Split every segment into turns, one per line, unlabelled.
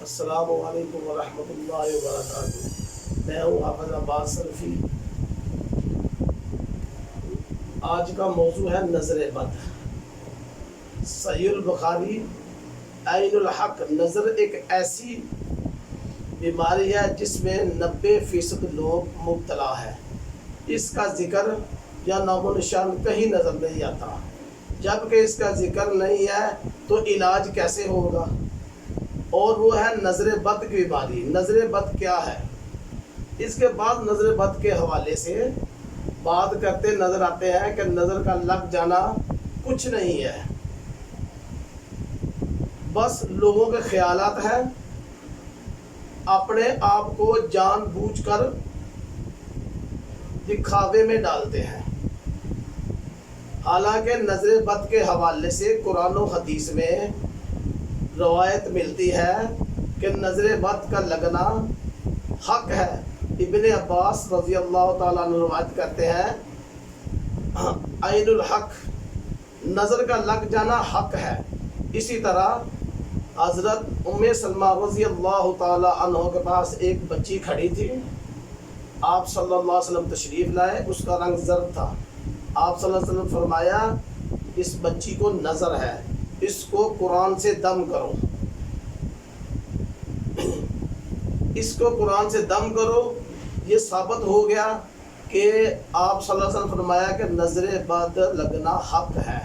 السلام علیکم ورحمۃ اللہ وبرکاتہ۔ میں ہوں حافظ عباس سلفی۔ آج کا موضوع ہے نظر بد۔ صحیح البخاری عین الحق، نظر ایک ایسی بیماری ہے جس میں 90% لوگ مبتلا ہے۔ اس کا ذکر یا نام و نشان کہیں نظر نہیں آتا۔ جب کہ اس کا ذکر نہیں ہے تو علاج کیسے ہوگا؟ اور وہ ہے نظر بد کی بیماری۔ نظر بد کیا ہے؟ اس کے بعد نظر بد کے حوالے سے بات کرتے نظر آتے ہیں کہ نظر کا لگ جانا کچھ نہیں ہے، بس لوگوں کے خیالات ہیں، اپنے آپ کو جان بوجھ کر دکھاوے میں ڈالتے ہیں۔ حالانکہ نظر بد کے حوالے سے قرآن و حدیث میں روایت ملتی ہے کہ نظر بد کا لگنا حق ہے۔ ابن عباس رضی اللہ تعالیٰ عنہ روایت کرتے ہیں عین الحق، نظر کا لگ جانا حق ہے۔ اسی طرح حضرت ام سلمہ رضی اللہ تعالیٰ عنہ کے پاس ایک بچی کھڑی تھی۔ آپ صلی اللہ علیہ وسلم تشریف لائے، اس کا رنگ زرد تھا۔ آپ صلی اللہ علیہ وسلم فرمایا اس بچی کو نظر ہے، اس کو قرآن سے دم کرو، اس کو قرآن سے دم کرو۔ یہ ثابت ہو گیا کہ آپ صلی اللہ علیہ وسلم فرمایا کہ نظر بد لگنا حق ہے۔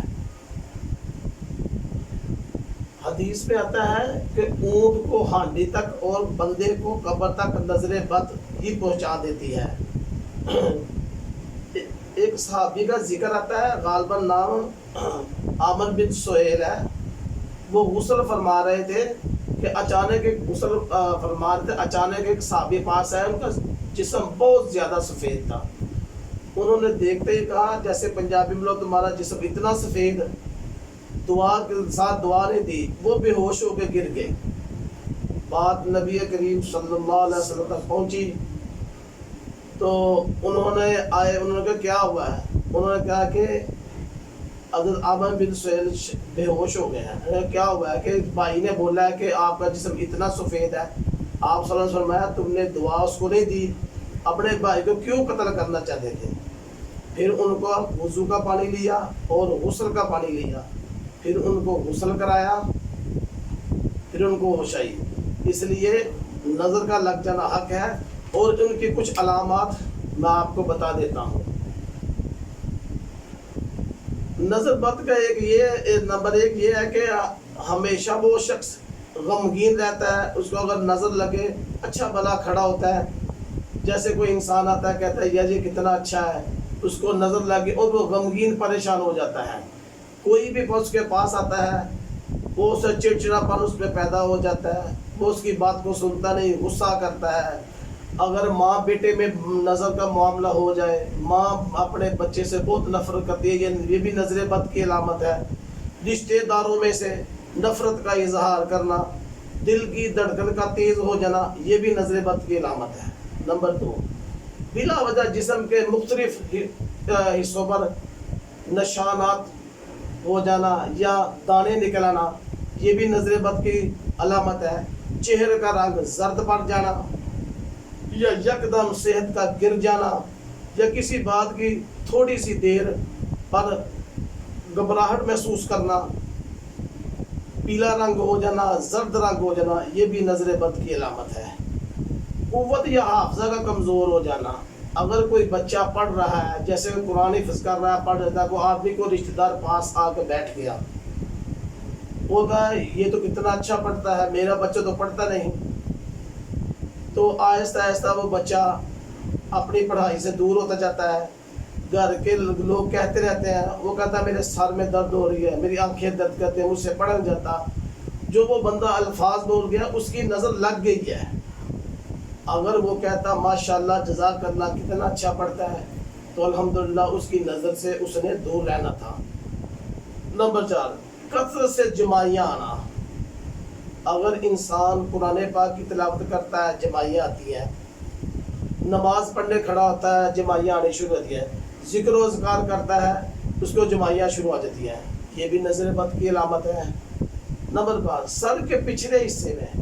حدیث میں آتا ہے کہ اونٹ کو ہانڈی تک اور بندے کو قبر تک نظر بد ہی پہنچا دیتی ہے۔ ایک صحابی کا ذکر آتا ہے، غالباً نام عامر بن سہیل ہے۔ وہ غسل فرما رہے تھے کہ اچانک ایک غسل فرما رہے تھے، اچانک ایک صحابی پاس آیا، ان کا جسم بہت زیادہ سفید تھا۔ انہوں نے دیکھتے ہی کہا، جیسے پنجابی میں لوگ تمہارا جسم اتنا سفید، دعا کے ساتھ دعا نہیں دی، وہ بے ہوش ہو کے گر گئے۔ بات نبی کریم صلی اللہ علیہ وسلم تک پہنچی تو انہوں نے کہا کیا ہوا ہے؟ انہوں نے کہا کہ حضرت عامر بن سہیل بے ہوش ہو گئے ہیں۔ کیا ہوا ہے؟ کہ بھائی نے بولا ہے کہ آپ کا جسم اتنا سفید ہے۔ آپ صلی اللہ علیہ وسلم فرمایا تم نے دعا اس کو نہیں دی، اپنے بھائی کو کیوں قتل کرنا چاہتے تھے؟ پھر ان کو وضو کا پانی لیا اور غسل کا پانی لیا، پھر ان کو غسل کرایا، پھر ان کو ہوش آئی۔ اس لیے نظر کا لگ جانا حق ہے، اور ان کی کچھ علامات میں آپ کو بتا دیتا ہوں۔ نظر بد کا نمبر ایک یہ ہے کہ ہمیشہ وہ شخص غمگین رہتا ہے۔ اس کو اگر نظر لگے، اچھا بھلا کھڑا ہوتا ہے، جیسے کوئی انسان آتا ہے کہتا ہے یار یہ کتنا اچھا ہے، اس کو نظر لگے اور وہ غمگین پریشان ہو جاتا ہے۔ کوئی بھی اس کے پاس آتا ہے، وہ اسے چڑچڑاپن اس پہ پیدا ہو جاتا ہے، وہ اس کی بات کو سنتا نہیں، غصہ کرتا ہے۔ اگر ماں بیٹے میں نظر کا معاملہ ہو جائے، ماں اپنے بچے سے بہت نفرت کرتی ہے، یہ بھی نظر بد کی علامت ہے۔ رشتہ داروں میں سے نفرت کا اظہار کرنا، دل کی دھڑکن کا تیز ہو جانا، یہ بھی نظر بد کی علامت ہے۔ نمبر 2، بلا وجہ جسم کے مختلف حصوں پر نشانات ہو جانا یا دانے نکل آنا، یہ بھی نظر بد کی علامت ہے۔ چہرے کا رنگ زرد پڑ جانا، یا یکدم صحت کا گر جانا، یا کسی بات کی تھوڑی سی دیر پر گھبراہٹ محسوس کرنا، پیلا رنگ ہو جانا، زرد رنگ ہو جانا، یہ بھی نظر بد کی علامت ہے۔ قوت یا حافظہ کا کمزور ہو جانا، اگر کوئی بچہ پڑھ رہا ہے، جیسے قرآن حفظ کر رہا ہے، پڑھ رہا ہے، وہ آدمی کو رشتہ دار پاس آ کے بیٹھ گیا، وہ کہا یہ تو کتنا اچھا پڑھتا ہے، میرا بچہ تو پڑھتا نہیں، تو آہستہ آہستہ وہ بچہ اپنی پڑھائی سے دور ہوتا جاتا ہے۔ گھر کے لوگ کہتے رہتے ہیں، وہ کہتا ہے میرے سر میں درد ہو رہی ہے، میری آنکھیں درد کرتے ہیں، مجھ سے پڑھا نہیں جاتا۔ جو وہ بندہ الفاظ بول گیا، اس کی نظر لگ گئی ہے۔ اگر وہ کہتا ماشاءاللہ جزاک اللہ کتنا اچھا پڑھتا ہے، تو الحمدللہ اس کی نظر سے اس نے دور رہنا تھا۔ نمبر 4، کثرت سے جمائیاں آنا۔ اگر انسان قرآن پاک کی تلاوت کرتا ہے، جمائیاں آتی ہیں، نماز پڑھنے کھڑا ہوتا ہے، جمائیاں آنی شروع ہوتی ہیں، ذکر و اذکار کرتا ہے، اس کو جمائیاں شروع ہو جاتی ہیں، یہ بھی نظر بد کی علامت ہے۔ نمبر 5، سر کے پچھلے حصے میں